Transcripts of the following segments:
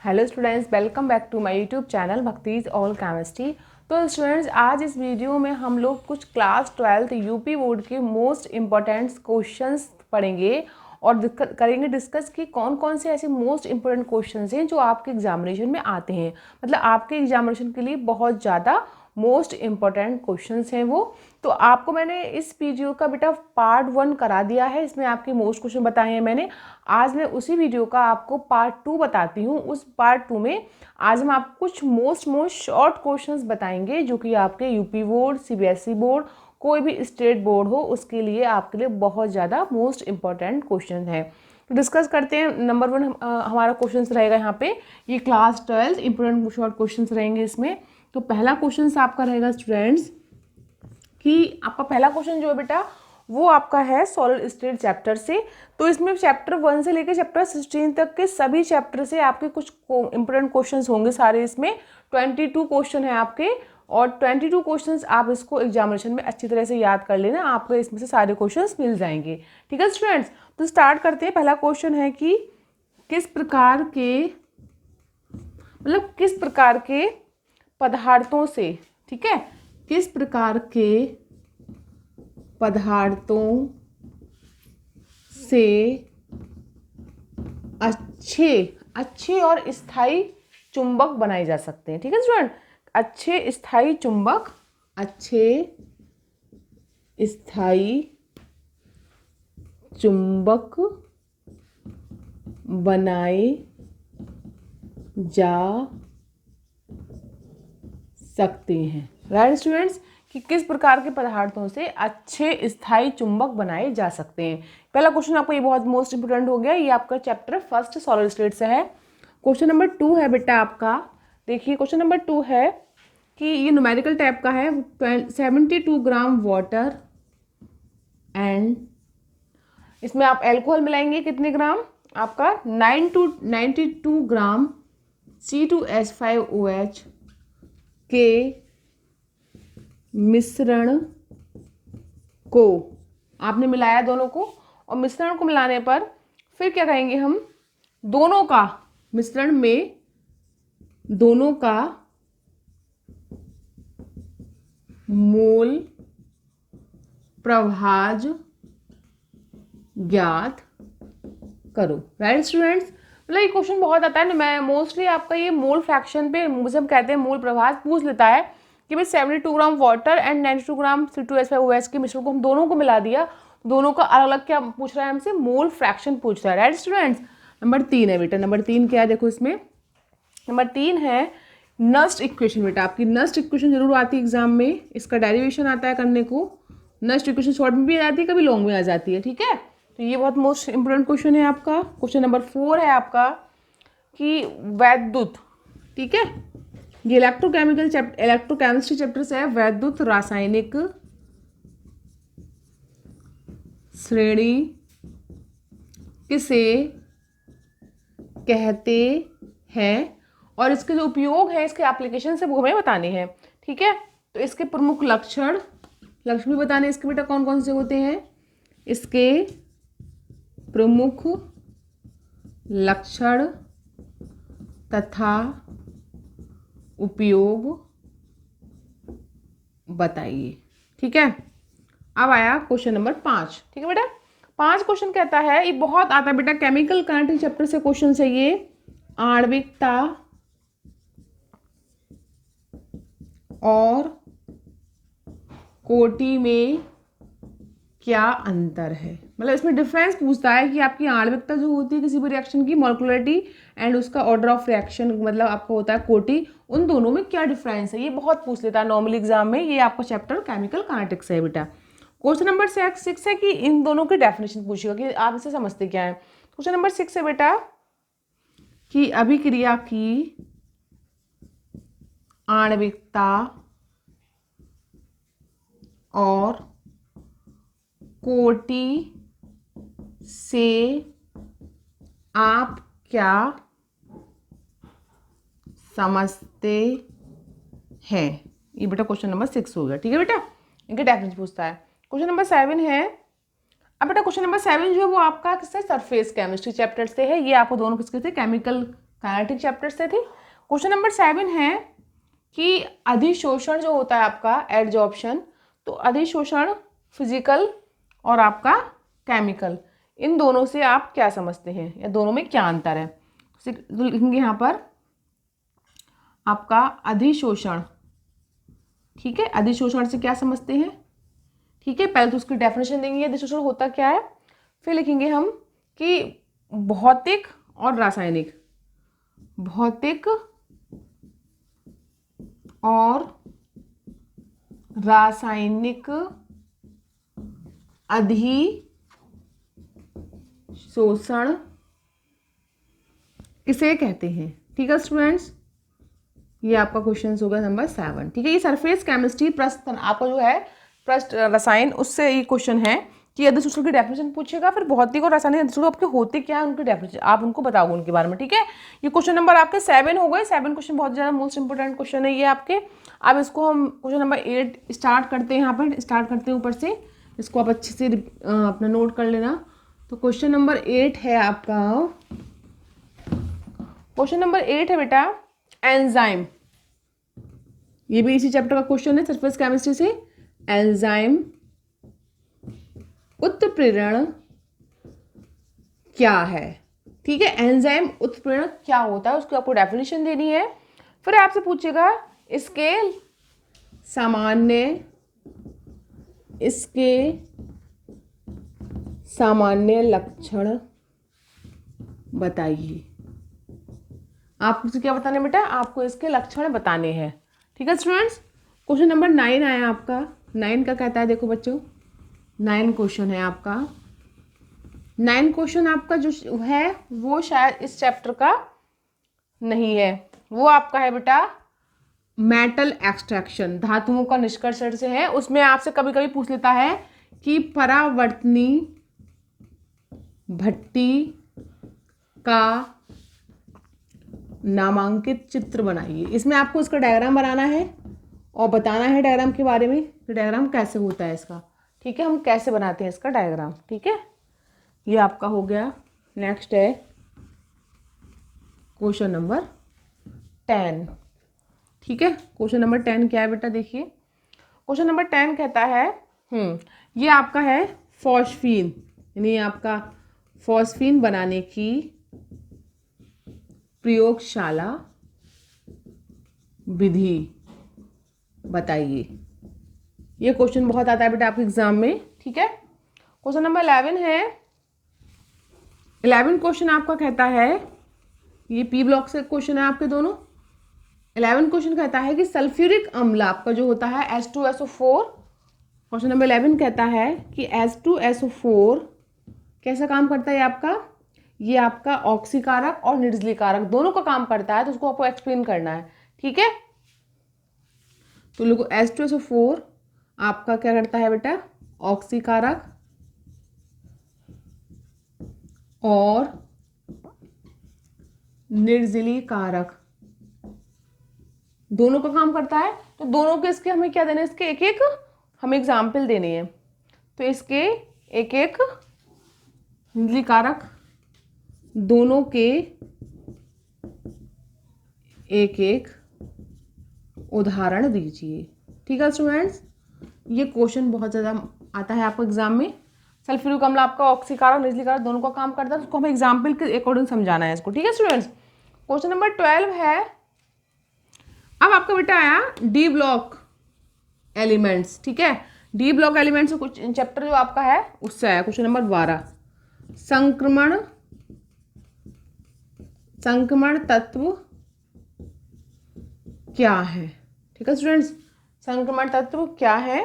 Hello students, welcome back to my YouTube channel Bhakti's all chemistry. तो students, आज इस video में हम लोग कुछ क्लास 12th यूपी बोर्ड के मोस्ट इम्पॉर्टेंट क्वेश्चंस पढ़ेंगे और करेंगे डिस्कस कि कौन कौन से ऐसे मोस्ट इम्पोर्टेंट क्वेश्चंस हैं जो आपके एग्जामिनेशन में आते हैं। मतलब आपके एग्जामिनेशन के लिए बहुत ज़्यादा मोस्ट इम्पॉर्टेंट क्वेश्चंस हैं वो। तो आपको मैंने इस वीडियो का बेटा पार्ट 1 करा दिया है, इसमें आपके मोस्ट क्वेश्चन बताए हैं मैंने। आज मैं उसी वीडियो का आपको पार्ट 2 बताती हूँ। उस पार्ट 2 में आज हम आपको कुछ मोस्ट शॉर्ट क्वेश्चंस बताएंगे जो कि आपके यूपी बोर्ड, सीबीएसई बोर्ड, कोई भी स्टेट बोर्ड हो उसके लिए आपके लिए बहुत ज़्यादा मोस्ट इम्पॉर्टेंट क्वेश्चन है। तो डिस्कस करते हैं। नंबर 1 हमारा क्वेश्चन रहेगा यहाँ पे, ये क्लास 12 इंपॉर्टेंट शॉर्ट क्वेश्चन रहेंगे इसमें। तो पहला क्वेश्चन आपका रहेगा स्टूडेंट्स कि आपका पहला क्वेश्चन जो है बेटा वो आपका है सॉलिड स्टेट चैप्टर से। तो इसमें चैप्टर 1 से लेकर चैप्टर 16 तक के सभी चैप्टर से आपके कुछ इंपोर्टेंट क्वेश्चंस होंगे सारे। इसमें 22 क्वेश्चन है आपके और 22 क्वेश्चंस आप इसको एग्जामिनेशन में अच्छी तरह से याद कर लेना, आपको इसमें से सारे क्वेश्चंस मिल जाएंगे। ठीक है स्टूडेंट्स, तो स्टार्ट करते हैं। पहला क्वेश्चन है कि किस प्रकार के पदार्थों से, ठीक है, किस प्रकार के पदार्थों से अच्छे और स्थायी चुंबक बनाए जा सकते हैं। ठीक है स्टूडेंट, अच्छे स्थायी चुंबक बनाए जा सकते हैं। राइट स्टूडेंट्स, कि किस प्रकार के पदार्थों से अच्छे स्थायी चुंबक बनाए जा सकते हैं। पहला क्वेश्चन आपको ये बहुत मोस्ट इंपोर्टेंट हो गया, ये आपका चैप्टर 1 सॉलिड स्टेट से है। क्वेश्चन नंबर 2 है बेटा आपका, देखिए क्वेश्चन नंबर 2 है कि ये न्यूमेरिकल टाइप का है। 72 ग्राम वाटर एंड इसमें आप एल्कोहल मिलाएंगे कितने ग्राम, आपका 92 ग्राम C2H5OH के मिश्रण को आपने मिलाया दोनों को, और मिश्रण को मिलाने पर फिर क्या कहेंगे हम, दोनों का मिश्रण में दोनों का मोल प्रभाज ज्ञात करो। राइट स्टूडेंट्स, मतलब ये क्वेश्चन बहुत आता है ना, मैं मोस्टली आपका ये मोल फ्रैक्शन पे मुझे हम कहते हैं मोल प्रभाज पूछ लेता है कि भाई 72 gram water and 92 gram C2H5OH के मिश्रण को हम दोनों को मिला दिया, दोनों का अलग अलग क्या पूछ रहा है हमसे, मोल फ्रैक्शन पूछ रहा है। राइट स्टूडेंट्स, नंबर 3 है बेटा। नंबर 3 क्या है देखो इसमें, नंबर 3 है नस्ट इक्वेशन। बेटा आपकी नस्ट इक्वेशन जरूर आती है एग्जाम में, इसका डेरिवेशन आता है करने को। नस्ट इक्वेशन शॉर्ट में भी आ जाती है, कभी लॉन्ग में आ जाती है। ठीक है, तो ये बहुत मोस्ट इंपोर्टेंट क्वेश्चन है आपका। क्वेश्चन नंबर 4 है आपका कि वैद्युत, ठीक है, ये इलेक्ट्रोकेमिस्ट्री चैप्टर से है। वैद्युत रासायनिक श्रेणी किसे कहते हैं, और इसके जो उपयोग है, इसके एप्लीकेशन से वो हमें बताने हैं। ठीक है, तो इसके प्रमुख लक्षण भी बताने, इसके बेटा कौन कौन से होते हैं, इसके प्रमुख लक्षण तथा उपयोग बताइए। ठीक है, अब आया क्वेश्चन नंबर 5। ठीक है बेटा, 5 क्वेश्चन कहता है, ये बहुत आता है बेटा केमिकल काइनेटिक्स चैप्टर से क्वेश्चन है ये, आणविकता और कोटि में क्या अंतर है। मतलब इसमें डिफरेंस पूछता है कि आपकी आणविकता जो होती है किसी भी रिएक्शन की, मॉलिक्युलरिटी एंड उसका ऑर्डर ऑफ रिएक्शन मतलब आपको होता है कोटि, उन दोनों में क्या डिफरेंस है, ये बहुत पूछ लेता है नॉर्मली एग्जाम में। ये आपका चैप्टर केमिकल काइनेटिक्स है बेटा। क्वेश्चन नंबर 6 है कि इन दोनों की डेफिनेशन पूछेगा कि आप इसे समझते क्या है। क्वेश्चन नंबर 6 है बेटा कि अभिक्रिया की आणविकता और कोटि से आप क्या समझते हैं। ये बेटा क्वेश्चन नंबर 6 हो गया। ठीक है बेटा, इनके डेफिनेशन पूछता है। क्वेश्चन नंबर 7 है, अब बेटा क्वेश्चन नंबर 7 जो है वो आपका किससे, सरफेस केमिस्ट्री चैप्टर से है। ये आपको दोनों किसके थे, केमिकल काइनेटिक चैप्टर से थी। क्वेश्चन नंबर 7 है कि अधिशोषण जो होता है आपका एडजॉर्प्शन, तो अधिशोषण फिजिकल और आपका केमिकल, इन दोनों से आप क्या समझते हैं या दोनों में क्या अंतर है? तो लिखेंगे यहाँ पर आपका अधिशोषण, ठीक है, अधिशोषण से क्या समझते हैं, ठीक है। पहले तो उसकी डेफिनेशन देंगे अधिशोषण होता क्या है, फिर लिखेंगे हम कि भौतिक और रासायनिक, भौतिक और रासायनिक अधिशोषण किसे कहते हैं, ठीक है स्टूडेंट्स। ये आपका क्वेश्चन होगा नंबर 7, ठीक है। ये सरफेस केमिस्ट्री पृष्ठ आपका जो है पृष्ठ रसायन, उससे ये क्वेश्चन है कि अधिशोषण की डेफिनेशन पूछेगा, फिर भौतिक और रासायनिक अधिशोषण आपके होते क्या है, उनकी डेफिनेशन आप उनको बताओगे उनके बारे में, ठीक है। ये क्वेश्चन नंबर आपके 7 हो गए। 7 क्वेश्चन बहुत ज़्यादा मोस्ट इंपोर्टेंट क्वेश्चन है ये आपके। अब इसको हम क्वेश्चन नंबर 8 स्टार्ट करते हैं, यहाँ पर स्टार्ट करते हैं ऊपर से, इसको आप अच्छे से अपना नोट कर लेना। तो क्वेश्चन नंबर 8 है आपका, क्वेश्चन नंबर 8 है बेटा एंजाइम। ये भी इसी चैप्टर का क्वेश्चन है सरफेस केमिस्ट्री से। एंजाइम उत्प्रेरण क्या है, ठीक है। एंजाइम उत्प्रेरण क्या होता है उसकी आपको डेफिनेशन देनी है। फिर आपसे पूछेगा इसके सामान्य लक्षण बताइए। आपको इसके क्या बताने बेटा, आपको इसके लक्षण बताने हैं, ठीक है स्टूडेंट्स। क्वेश्चन नंबर 9 आया आपका। 9 का कहता है, देखो बच्चों 9 क्वेश्चन है आपका। 9 क्वेश्चन आपका जो है वो शायद इस चैप्टर का नहीं है, वो आपका है बेटा मेटल एक्सट्रैक्शन, धातुओं का निष्कर्षण से है। उसमें आपसे कभी कभी पूछ लेता है कि परावर्तनी भट्टी का नामांकित चित्र बनाइए। इसमें आपको इसका डायग्राम बनाना है और बताना है डायग्राम के बारे में, कि डायग्राम कैसे होता है इसका, ठीक है, हम कैसे बनाते हैं इसका डायग्राम, ठीक है। ये आपका हो गया। नेक्स्ट है क्वेश्चन नंबर 10, ठीक है। क्वेश्चन नंबर 10 क्या है बेटा, देखिए क्वेश्चन नंबर 10 कहता है ये आपका है फॉस्फीन, यानी आपका फॉस्फीन बनाने की प्रयोगशाला विधि बताइए। ये क्वेश्चन बहुत आता है बेटा आपके एग्जाम में, ठीक है। क्वेश्चन नंबर 11 है। 11 क्वेश्चन आपका कहता है, ये पी ब्लॉक से क्वेश्चन है आपके दोनों। 11 क्वेश्चन कहता है कि सल्फ्यूरिक अम्ल आपका जो होता है H2SO4, क्वेश्चन नंबर 11 कहता है कि H2SO4 कैसा काम करता है आपका, ये आपका ऑक्सीकारक और निर्जलीकारक दोनों का काम करता है, तो उसको आपको एक्सप्लेन करना है, ठीक है। तो लोगों H2SO4 आपका क्या करता है बेटा, ऑक्सीकारक और निर्जलीकारक दोनों का काम करता है। तो दोनों के इसके हमें क्या देना है, इसके एक एक हमें एग्जाम्पल देने हैं। तो इसके एक एक निर्जलीकारक दोनों के एक एक उदाहरण दीजिए, ठीक है स्टूडेंट्स। ये क्वेश्चन बहुत ज़्यादा आता है आपको एग्जाम में। सल्फ्यूरिक अम्ल आपका ऑक्सीकारक निर्जलीकारक दोनों का काम करता है, उसको हमें एग्जाम्पल के अकॉर्डिंग समझाना है इसको, ठीक है स्टूडेंट्स। क्वेश्चन नंबर 12 है। अब आपका बेटा आया डी ब्लॉक एलिमेंट्स, ठीक है। डी ब्लॉक एलिमेंट्स कुछ चैप्टर जो आपका है उससे आया क्वेश्चन नंबर 12, संक्रमण तत्व क्या है, ठीक है स्टूडेंट्स। संक्रमण तत्व क्या है,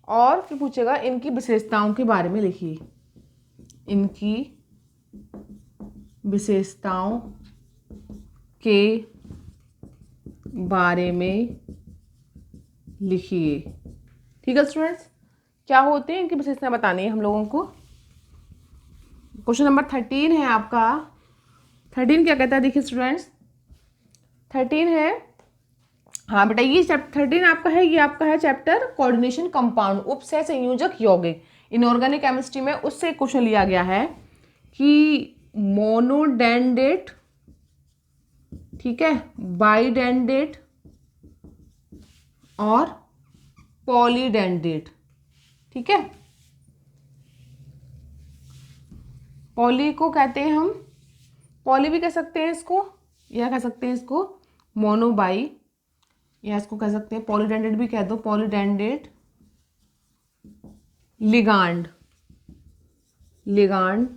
और फिर पूछेगा इनकी विशेषताओं के बारे में लिखिए, इनकी विशेषताओं के बारे में लिखिए, ठीक है स्टूडेंट्स। क्या होते हैं इनकी विशेषताएं बतानी है हम लोगों को। क्वेश्चन नंबर 13 है आपका। 13 क्या कहता है, देखिए स्टूडेंट्स 13 है, हाँ बेटा ये चैप्टर 13 आपका है, ये आपका है चैप्टर कोऑर्डिनेशन कंपाउंड, उपसह संयोजक यौगिक। इनऑर्गेनिक केमिस्ट्री में उससे क्वेश्चन लिया गया है कि मोनोडेंडेट ठीक है, बाइडेंडेट और पॉलीडेंडेट। ठीक है, पॉली को कहते हैं हम, पॉली भी कह सकते हैं इसको, या कह सकते हैं इसको मोनोबाई, या इसको कह सकते हैं पॉलीडेंडेट भी कह दो, पॉलीडेंडेट लिगांड। लिगांड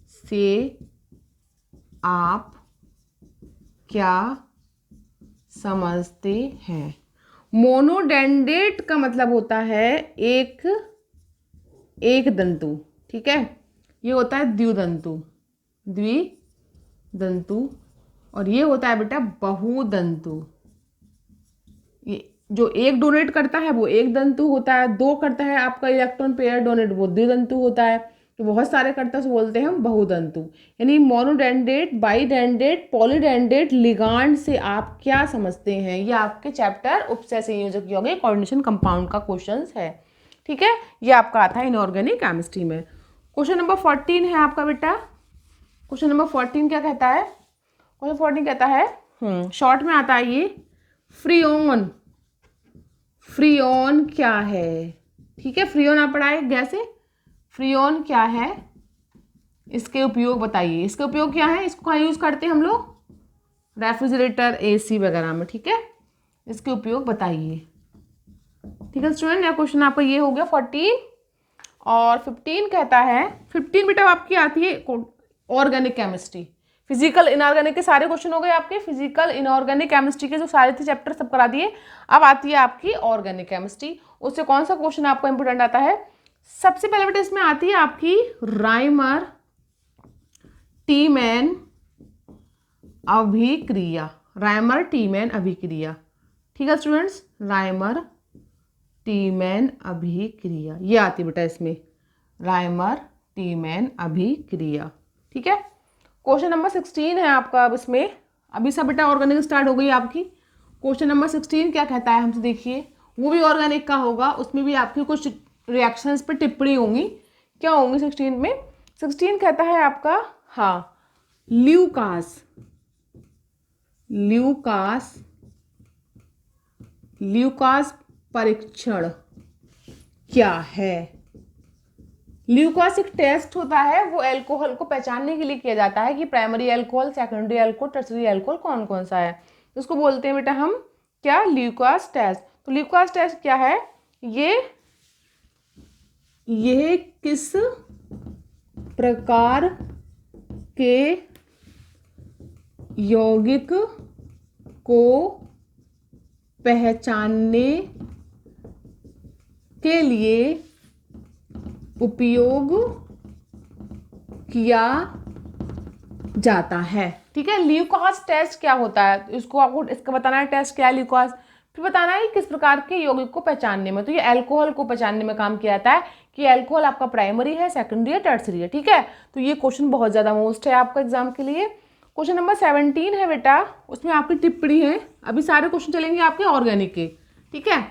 से आप क्या समझते हैं? मोनोडेंडेट का मतलब होता है एक दंतु। ठीक है, ये होता है द्विदंतु, द्विदंतु, और ये होता है बेटा बहुदंतु। ये जो एक डोनेट करता है वो एक दंतु होता है, दो करता है आपका इलेक्ट्रॉन पेयर डोनेट वो द्विदंतु होता है, तो बहुत सारे करता है तो बोलते हैं हम बहुदंतु। यानी मोनोडेंडेट, बाइडेंडेट, पॉलीडेंडेट लिगांड से आप क्या समझते हैं, ये आपके चैप्टर उपसय संयोजक यौगिक कोऑर्डिनेशन कंपाउंड का क्वेश्चन है। ठीक है, ये आपका आता है इनऑर्गेनिक केमिस्ट्री में। क्वेश्चन नंबर 14 है आपका बेटा। क्वेश्चन नंबर 14 क्या कहता है? क्वेश्चन 14 कहता है शॉर्ट में आता है ये फ्रीऑन। फ्रीऑन क्या है? ठीक है, फ्रीऑन आप पढ़ाए कैसे, फ्रीऑन क्या है, इसके उपयोग बताइए। इसके उपयोग क्या है, इसको कहाँ यूज करते हैं हम लोग? रेफ्रिजरेटर, एसी वगैरह में। ठीक है, इसके उपयोग बताइए। ठीक है स्टूडेंट, यह क्वेश्चन आपका ये हो गया 14। और 15 कहता है, 15 बेटा आपकी आती है ऑर्गेनिक केमिस्ट्री। फिजिकल इनऑर्गेनिक के सारे क्वेश्चन हो गए आपके, फिजिकल इनऑर्गेनिक केमिस्ट्री के जो सारे थे चैप्टर सब करा दिए। अब आती है आपकी ऑर्गेनिक केमिस्ट्री। उससे कौन सा क्वेश्चन आपको इंपोर्टेंट आता है? सबसे पहले बेटा इसमें आती है आपकी राइमर टीमैन अभिक्रिया। राइमर टीमैन अभिक्रिया। ठीक है स्टूडेंट्स, राइमर टीमैन अभिक्रिया ये आती बेटा इसमें, राइमर टीमैन अभिक्रिया। ठीक है, क्वेश्चन नंबर 16 है आपका। अब इसमें अभी सब बेटा ऑर्गेनिक स्टार्ट हो गई आपकी। क्वेश्चन नंबर 16 क्या कहता है हमसे, देखिए वो भी ऑर्गेनिक का होगा, उसमें भी आपकी कुछ रिएक्शंस पे टिप्पणी होंगी। क्या होंगी 16 में? 16 कहता है आपका ल्यूकास। ल्यूकास ल्यूकास परीक्षण क्या है? ल्यूकास एक टेस्ट होता है, वो अल्कोहल को पहचानने के लिए किया जाता है कि primary alcohol, secondary alcohol, tertiary alcohol कौन कौन सा है। उसको बोलते हैं बेटा हम क्या? Lucas test. तो ल्यूकास टेस्ट क्या है? ये किस प्रकार के यौगिक को पहचानने के लिए उपयोग किया जाता है। ठीक है, ल्यूकास टेस्ट क्या होता है, इसको आपको इसका बताना है टेस्ट क्या है ल्यूकास, फिर बताना है किस प्रकार के यौगिक को पहचानने में। तो ये अल्कोहल को पहचानने में काम किया जाता है कि अल्कोहल आपका प्राइमरी है, सेकेंडरी है, टर्सरी है। ठीक है, तो ये क्वेश्चन बहुत ज़्यादा मोस्ट है आपका एग्जाम के लिए। क्वेश्चन नंबर 17 है बेटा, उसमें आपकी टिप्पणी है। अभी सारे क्वेश्चन चलेंगे आपके ऑर्गेनिक के। ठीक है,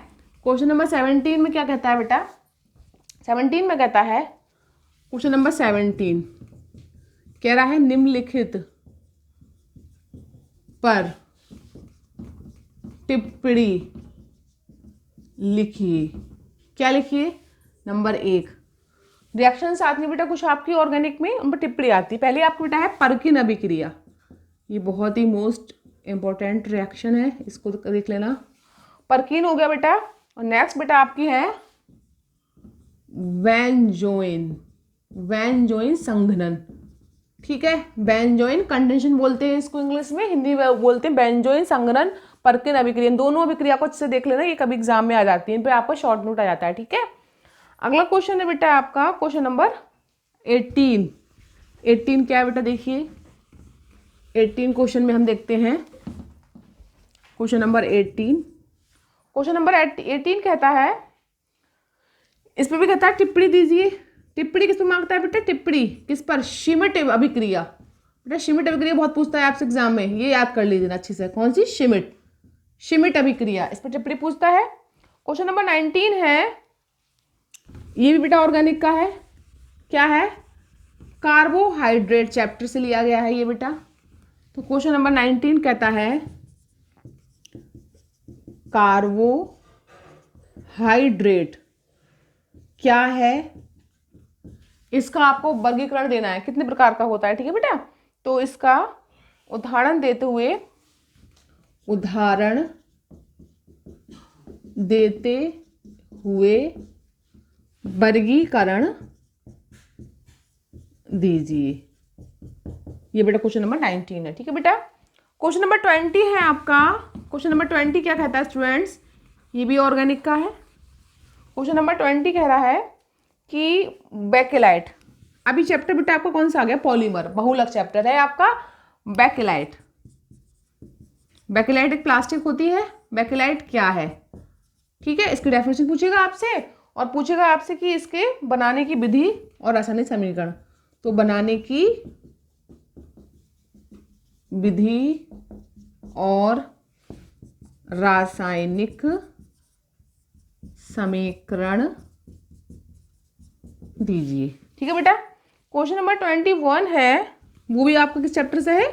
क्वेश्चन नंबर 17 में क्या कहता है बेटा? 17 में कहता है, क्वेश्चन नंबर 17 कह रहा है निम्नलिखित पर टिप्पणी लिखिए। क्या लिखिए? नंबर 1 रिएक्शन साथ में बेटा कुछ आपकी ऑर्गेनिक में उन पर टिप्पणी आती है। पहले आपको बेटा है परकिन अभिक्रिया, ये बहुत ही मोस्ट इंपॉर्टेंट रिएक्शन है, इसको देख लेना। परकिन हो गया बेटा। और नेक्स्ट बेटा आपकी है बेंजोइन। बेंजोइन संघनन। ठीक है, बेंजोइन कंडेंशन बोलते हैं इसको इंग्लिश में, हिंदी में बोलते हैं बेंजोइन संघनन, परकिन अभिक्रिया। दोनों अभिक्रिया को अच्छे से देख लेना, ये कभी एग्जाम में आ जाती है, इन पे आपका शॉर्ट नोट आ जाता है। ठीक है, अगला क्वेश्चन है बेटा आपका क्वेश्चन नंबर 18। 18 क्या है बेटा? देखिए 18 क्वेश्चन में हम देखते हैं क्वेश्चन नंबर 18। क्वेश्चन नंबर 18 कहता है, इसमें भी कहता है टिप्पणी दीजिए। टिप्पणी किस पर मांगता है बेटा? टिप्पणी किस पर? श्मिट अभिक्रिया। बेटा श्मिट अभिक्रिया बहुत पूछता है आपसे एग्जाम में, ये याद कर लीजिए अच्छे से। कौन सी? श्मिट। श्मिट अभिक्रिया, इस पर टिप्पणी पूछता है। क्वेश्चन नंबर 19 है, ये भी बेटा ऑर्गेनिक का है। क्या है? कार्बोहाइड्रेट चैप्टर से लिया गया है ये बेटा। तो क्वेश्चन नंबर 19 कहता है कार्बोहाइड्रेट क्या है, इसका आपको वर्गीकरण देना है, कितने प्रकार का होता है, ठीक है बेटा। तो इसका उदाहरण देते हुए वर्गीकरण दीजिए। ये बेटा क्वेश्चन नंबर 19 है, ठीक है बेटा। क्वेश्चन नंबर 20 है आपका। क्वेश्चन नंबर 20 क्या कहता है स्टूडेंट्स, ये भी ऑर्गेनिक का है। क्वेश्चन नंबर 20 कह रहा है कि बेकेलाइट, अभी चैप्टर बेटा आपका कौन सा आ गया, पॉलीमर, बहुलक चैप्टर है आपका बेकेलाइट। बेकेलाइट एक प्लास्टिक होती है, बेकेलाइट क्या है, ठीक है। इसकी डेफिनेशन पूछेगा आपसे और पूछेगा आपसे कि इसके बनाने की विधि और रासायनिक समीकरण। तो बनाने की विधि और रासायनिक समीकरण दीजिए, ठीक है बेटा। क्वेश्चन नंबर 21 है, वो भी आपका किस चैप्टर से है,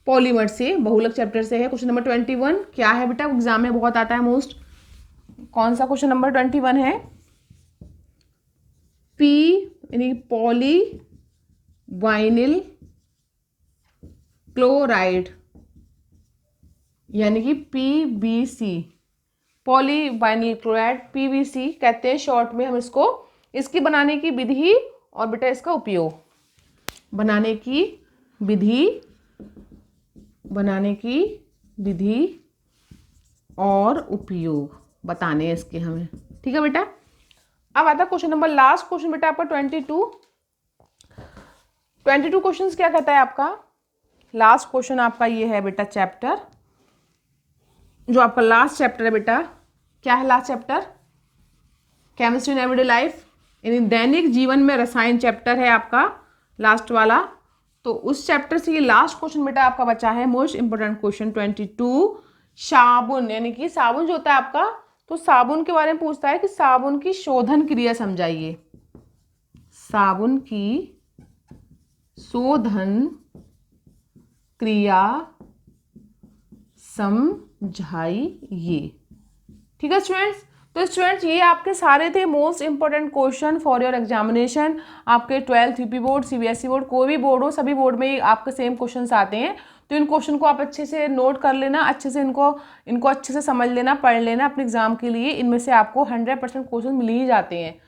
पॉलीमर से, बहुलक चैप्टर से है। क्वेश्चन नंबर 21 क्या है बेटा, एग्जाम में बहुत आता है मोस्ट। कौन सा क्वेश्चन नंबर 21 है, पी यानी पॉली वाइनिल क्लोराइड यानी कि PVC, poly vinyl chloride, PVC कहते हैं शॉर्ट में हम इसको। इसकी बनाने की विधि और बेटा इसका उपयोग, बनाने की विधि और उपयोग बताने हैं इसके हमें, ठीक है बेटा। अब आता है क्वेश्चन नंबर, लास्ट क्वेश्चन बेटा आपका 22 क्वेश्चंस क्या कहता है आपका, लास्ट क्वेश्चन आपका ये है बेटा चैप्टर, जो आपका लास्ट चैप्टर है बेटा, क्या है last chapter, chemistry in everyday life, यानी दैनिक जीवन में रसायन चैप्टर है आपका लास्ट वाला। तो उस चैप्टर से ये लास्ट क्वेश्चन बेटा आपका बचा है, मोस्ट इंपोर्टेंट क्वेश्चन 22, साबुन, यानी कि साबुन जो होता है आपका, तो साबुन के बारे में पूछता है कि साबुन की शोधन क्रिया समझाइए, साबुन की शोधन क्रिया समझाइए, ठीक है स्टूडेंट्स। तो स्टूडेंट्स ये आपके सारे थे most important question for your examination. आपके 12th UP board, CBSE board, कोई भी बोर्ड हो, सभी बोर्ड में ही आपके सेम क्वेश्चंस आते हैं। तो इन क्वेश्चन को आप अच्छे से नोट कर लेना, अच्छे से इनको अच्छे से समझ लेना, पढ़ लेना अपने एग्जाम के लिए। इनमें से आपको 100% क्वेश्चन मिल ही जाते हैं,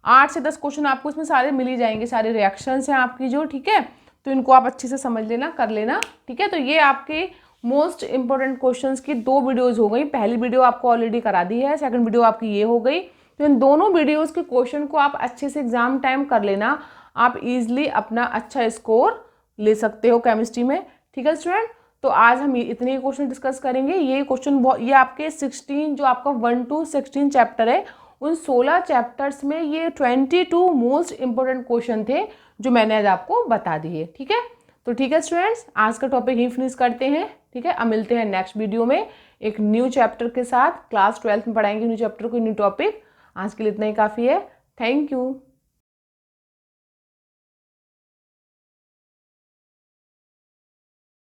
8 से 10 क्वेश्चन आपको इसमें सारे मिल ही जाएंगे, सारे रिएक्शंस हैं आपकी जो, ठीक है। तो इनको आप अच्छे से समझ लेना, कर लेना, ठीक है। तो ये आपके मोस्ट इंपॉर्टेंट क्वेश्चंस की 2 वीडियोज़ हो गई। पहली वीडियो आपको ऑलरेडी करा दी है, सेकंड वीडियो आपकी ये हो गई। तो इन दोनों वीडियोज़ के क्वेश्चन को आप अच्छे से एग्जाम टाइम कर लेना, आप इजीली अपना अच्छा स्कोर ले सकते हो केमिस्ट्री में, ठीक है स्टूडेंट। तो आज हम इतने ही क्वेश्चन डिस्कस करेंगे। ये क्वेश्चन ये आपके 16 जो आपका 1 to 16 चैप्टर है, उन 16 चैप्टर्स में ये 22 मोस्ट इंपॉर्टेंट क्वेश्चन थे जो मैंने आज आपको बता दिए, ठीक है। तो ठीक है स्टूडेंट्स, आज का टॉपिक ही फिनिश करते हैं, ठीक है। अब मिलते हैं नेक्स्ट वीडियो में एक न्यू चैप्टर के साथ। क्लास 12th में पढ़ाएंगे न्यू चैप्टर को, न्यू टॉपिक। आज के लिए इतना ही काफ़ी है। Thank you.